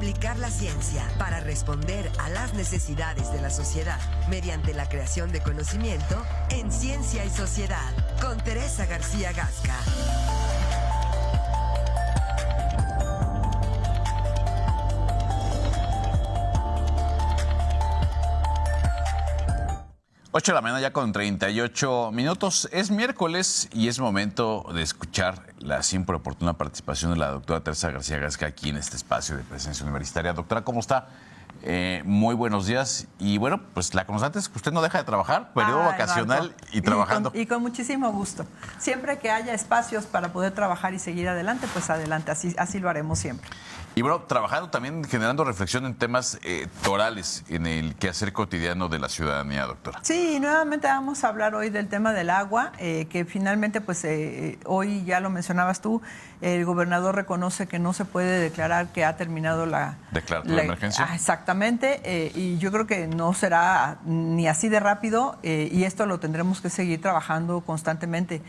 Aplicar la ciencia para responder a las necesidades de la sociedad mediante la creación de conocimiento en Ciencia y Sociedad, con Teresa García Gasca. Ocho de la mañana ya con 38 minutos. Es miércoles y es momento de escuchar la siempre oportuna participación de la doctora Teresa García Gasca aquí en este espacio de Presencia Universitaria. Doctora, ¿cómo está? Muy buenos días. Y bueno, pues la constante es que usted no deja de trabajar, periodo vacacional Marco, y trabajando. Y con muchísimo gusto. Siempre que haya espacios para poder trabajar y seguir adelante, pues adelante. Así lo haremos siempre. Y bueno, trabajando también, generando reflexión en temas torales en el quehacer cotidiano de la ciudadanía, doctora. Sí, nuevamente vamos a hablar hoy del tema del agua, que finalmente, pues hoy ya lo mencionabas tú, el gobernador reconoce que no se puede declarar que ha terminado la emergencia. Exactamente, y yo creo que no será ni así de rápido, y esto lo tendremos que seguir trabajando constantemente.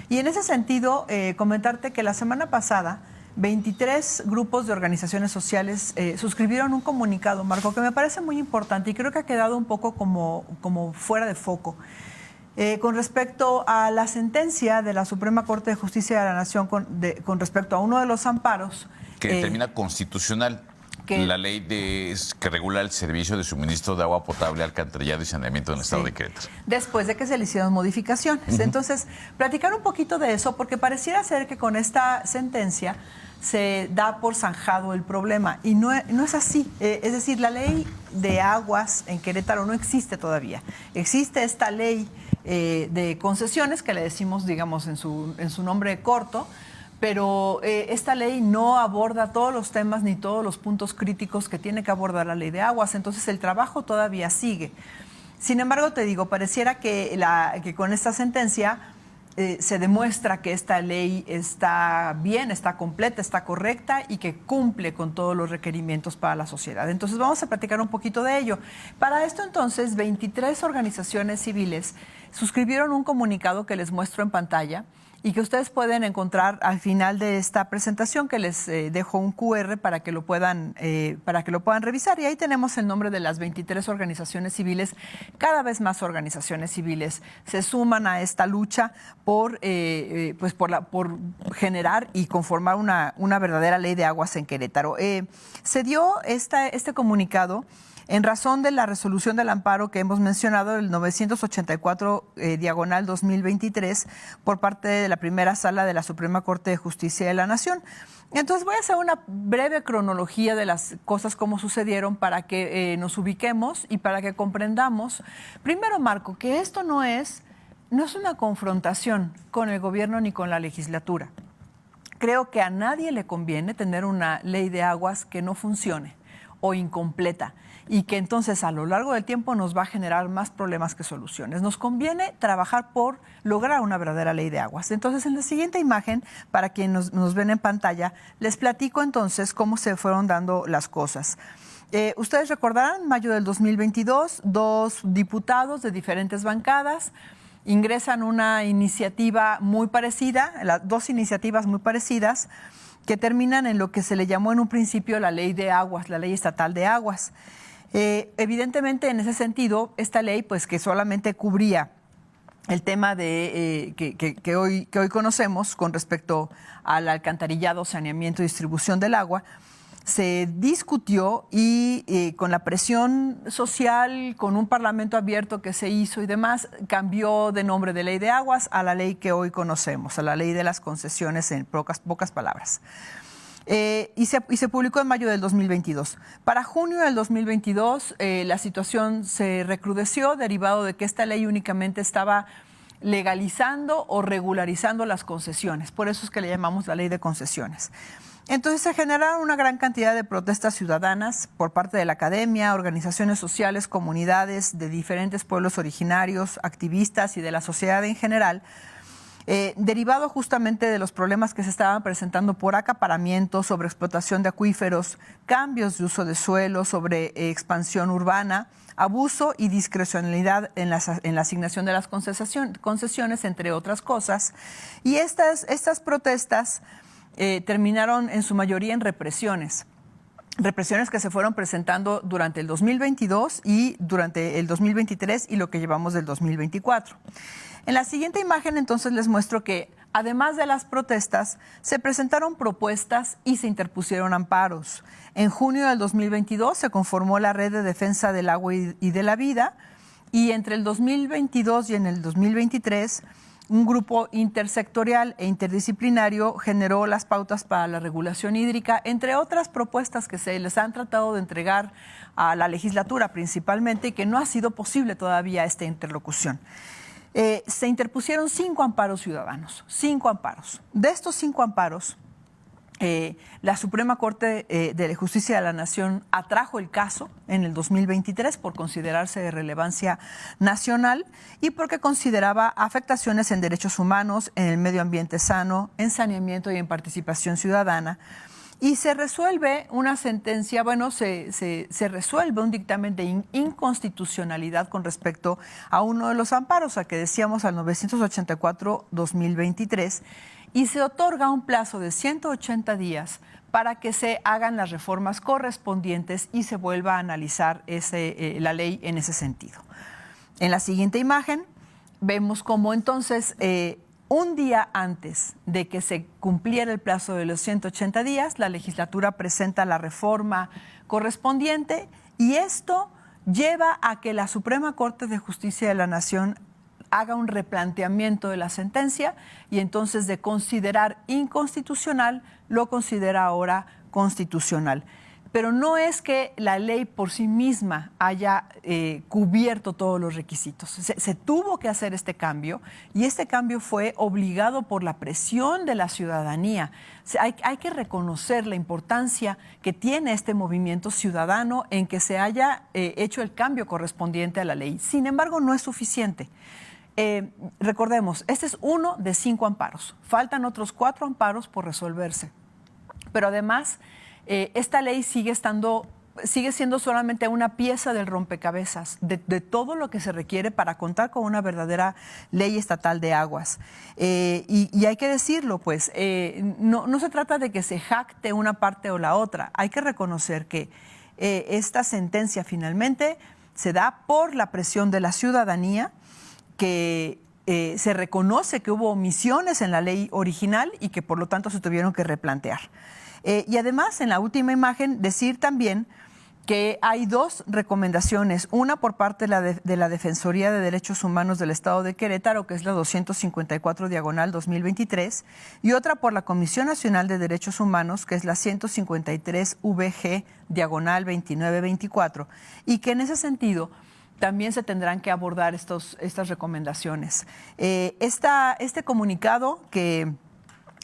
Y en ese sentido, comentarte que la semana pasada 23 grupos de organizaciones sociales suscribieron un comunicado, Marco, que me parece muy importante y creo que ha quedado un poco como fuera de foco. Con respecto a la sentencia de la Suprema Corte de Justicia de la Nación con respecto a uno de los amparos. Que determina constitucional la ley que regula el servicio de suministro de agua potable, alcantarillado y saneamiento en el estado de Querétaro. Después de que se le hicieron modificaciones. Entonces, platicar un poquito de eso, porque pareciera ser que con esta sentencia se da por zanjado el problema, y no es así. Es decir, la ley de aguas en Querétaro no existe todavía. Existe esta ley de concesiones, que le decimos, digamos, en su nombre corto, pero esta ley no aborda todos los temas ni todos los puntos críticos que tiene que abordar la ley de aguas, entonces el trabajo todavía sigue. Sin embargo, te digo, pareciera que con esta sentencia se demuestra que esta ley está bien, está completa, está correcta y que cumple con todos los requerimientos para la sociedad. Entonces vamos a platicar un poquito de ello. Para esto entonces 23 organizaciones civiles suscribieron un comunicado que les muestro en pantalla y que ustedes pueden encontrar al final de esta presentación, que les dejo un QR para que lo puedan revisar. Y ahí tenemos el nombre de las 23 organizaciones civiles. Cada vez más organizaciones civiles se suman a esta lucha por generar y conformar una verdadera ley de aguas en Querétaro. Se dio este comunicado en razón de la resolución del amparo que hemos mencionado, el 984/2023, por parte de la primera sala de la Suprema Corte de Justicia de la Nación. Entonces voy a hacer una breve cronología de las cosas como sucedieron para que nos ubiquemos y para que comprendamos, primero, Marco, que esto no es una confrontación con el gobierno ni con la legislatura. Creo que a nadie le conviene tener una ley de aguas que no funcione o incompleta, y que entonces a lo largo del tiempo nos va a generar más problemas que soluciones. Nos conviene trabajar por lograr una verdadera ley de aguas. Entonces, en la siguiente imagen, para quienes nos ven en pantalla, les platico entonces cómo se fueron dando las cosas. Ustedes recordarán, en mayo del 2022, dos diputados de diferentes bancadas ingresan una iniciativa muy parecida, dos iniciativas muy parecidas, que terminan en lo que se le llamó en un principio la ley de aguas, la ley estatal de aguas. Evidentemente, en ese sentido, esta ley, pues que solamente cubría el tema de que hoy conocemos con respecto al alcantarillado, saneamiento y distribución del agua, se discutió y con la presión social, con un parlamento abierto que se hizo y demás, cambió de nombre de ley de aguas a la ley que hoy conocemos, a la ley de las concesiones, en pocas palabras. Y se publicó en mayo del 2022. Para junio del 2022 la situación se recrudeció, derivado de que esta ley únicamente estaba legalizando o regularizando las concesiones. Por eso es que le llamamos la ley de concesiones. Entonces se generaron una gran cantidad de protestas ciudadanas por parte de la academia, organizaciones sociales, comunidades de diferentes pueblos originarios, activistas y de la sociedad en general, derivado justamente de los problemas que se estaban presentando por acaparamiento, sobreexplotación de acuíferos, cambios de uso de suelo, sobre expansión urbana, abuso y discrecionalidad en la asignación de las concesiones, entre otras cosas. Y estas protestas terminaron en su mayoría en represiones. represiones que se fueron presentando durante el 2022 y durante el 2023 y lo que llevamos del 2024. En la siguiente imagen, entonces, les muestro que, además de las protestas, se presentaron propuestas y se interpusieron amparos. En junio del 2022 se conformó la Red de Defensa del Agua y de la Vida, y entre el 2022 y en el 2023, un grupo intersectorial e interdisciplinario generó las pautas para la regulación hídrica, entre otras propuestas que se les han tratado de entregar a la legislatura principalmente y que no ha sido posible todavía esta interlocución. Se interpusieron 5 amparos ciudadanos, 5 amparos. De estos 5 amparos, la Suprema Corte de Justicia de la Nación atrajo el caso en el 2023 por considerarse de relevancia nacional y porque consideraba afectaciones en derechos humanos, en el medio ambiente sano, en saneamiento y en participación ciudadana. Y se resuelve una sentencia, se resuelve un dictamen de inconstitucionalidad con respecto a uno de los amparos, a que decíamos al 984-2023, y se otorga un plazo de 180 días para que se hagan las reformas correspondientes y se vuelva a analizar la ley en ese sentido. En la siguiente imagen vemos cómo entonces, un día antes de que se cumpliera el plazo de los 180 días, la legislatura presenta la reforma correspondiente y esto lleva a que la Suprema Corte de Justicia de la Nación haga un replanteamiento de la sentencia y entonces de considerar inconstitucional, lo considera ahora constitucional. Pero no es que la ley por sí misma haya cubierto todos los requisitos. Se tuvo que hacer este cambio y este cambio fue obligado por la presión de la ciudadanía. Hay que reconocer la importancia que tiene este movimiento ciudadano en que se haya hecho el cambio correspondiente a la ley. Sin embargo, no es suficiente. Recordemos, este es uno de 5 amparos. Faltan otros 4 amparos por resolverse. Pero además, esta ley sigue siendo solamente una pieza del rompecabezas de todo lo que se requiere para contar con una verdadera ley estatal de aguas. Y hay que decirlo, pues, no se trata de que se jacte una parte o la otra. Hay que reconocer que esta sentencia finalmente se da por la presión de la ciudadanía, que se reconoce que hubo omisiones en la ley original y que por lo tanto se tuvieron que replantear. Y además, en la última imagen, decir también que hay 2 recomendaciones, una por parte de la Defensoría de Derechos Humanos del Estado de Querétaro, que es la 254/2023, y otra por la Comisión Nacional de Derechos Humanos, que es la 153-VG/2924, y que en ese sentido también se tendrán que abordar estas recomendaciones. Este comunicado que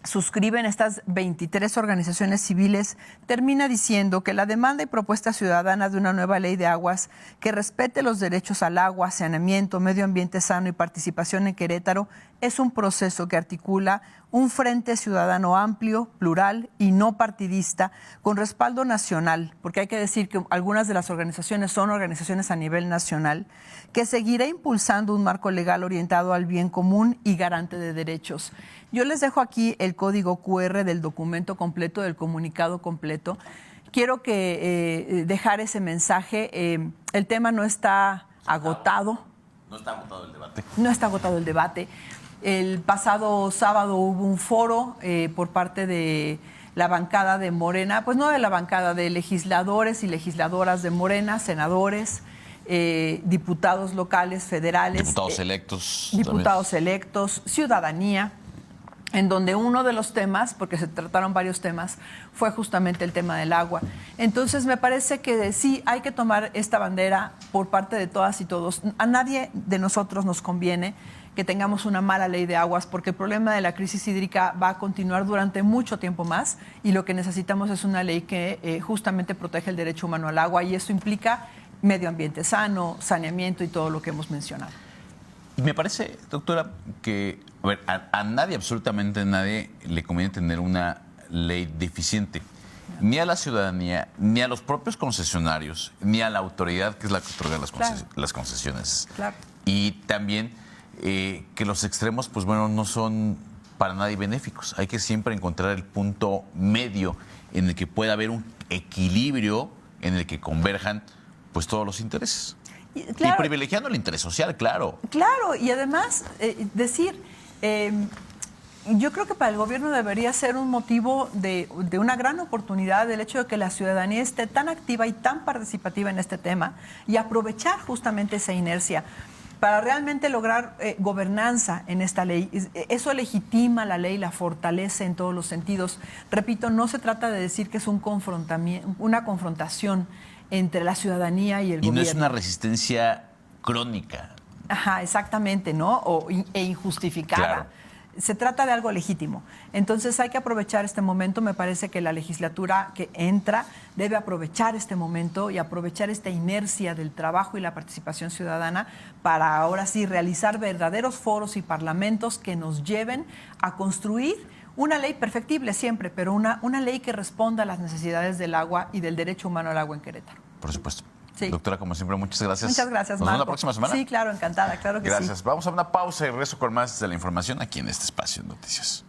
suscriben estas 23 organizaciones civiles termina diciendo que la demanda y propuesta ciudadana de una nueva ley de aguas que respete los derechos al agua, saneamiento, medio ambiente sano y participación en Querétaro es un proceso que articula un frente ciudadano amplio, plural y no partidista, con respaldo nacional, porque hay que decir que algunas de las organizaciones son organizaciones a nivel nacional, que seguirá impulsando un marco legal orientado al bien común y garante de derechos. Yo les dejo aquí el código QR del documento completo, del comunicado completo. Quiero dejar ese mensaje. El tema no está agotado. No está agotado el debate. No está agotado el debate. El pasado sábado hubo un foro por parte de la bancada de Morena, pues no de la bancada, de legisladores y legisladoras de Morena, senadores, diputados locales, federales. Diputados electos. Diputados electos, ciudadanía, en donde uno de los temas, porque se trataron varios temas, fue justamente el tema del agua. Entonces me parece que sí hay que tomar esta bandera por parte de todas y todos. A nadie de nosotros nos conviene que tengamos una mala ley de aguas, porque el problema de la crisis hídrica va a continuar durante mucho tiempo más y lo que necesitamos es una ley que justamente protege el derecho humano al agua, y eso implica medio ambiente sano, saneamiento y todo lo que hemos mencionado. Me parece, doctora, que a nadie, absolutamente nadie, le conviene tener una ley deficiente. Ni a la ciudadanía, ni a los propios concesionarios, ni a la autoridad que es la que otorga las concesiones. Claro. Y también que los extremos, pues bueno, no son para nadie benéficos. Hay que siempre encontrar el punto medio en el que pueda haber un equilibrio en el que converjan pues todos los intereses. Y privilegiando el interés social, claro. Claro, y además yo creo que para el gobierno debería ser un motivo de una gran oportunidad el hecho de que la ciudadanía esté tan activa y tan participativa en este tema y aprovechar justamente esa inercia para realmente lograr gobernanza en esta ley. Eso legitima la ley, la fortalece en todos los sentidos. Repito, no se trata de decir que es una confrontación entre la ciudadanía y el gobierno. Y no es una resistencia crónica. Ajá, exactamente, ¿no? E injustificada. Claro. Se trata de algo legítimo. Entonces hay que aprovechar este momento. Me parece que la legislatura que entra debe aprovechar este momento y aprovechar esta inercia del trabajo y la participación ciudadana para ahora sí realizar verdaderos foros y parlamentos que nos lleven a construir una ley perfectible siempre, pero una ley que responda a las necesidades del agua y del derecho humano al agua en Querétaro. Por supuesto. Sí. Doctora, como siempre, muchas gracias. Muchas gracias, ¿Nos Marco. vemos la próxima semana? Sí, claro, encantada, claro que sí. Gracias. Vamos a una pausa y regreso con más de la información aquí en este espacio de noticias.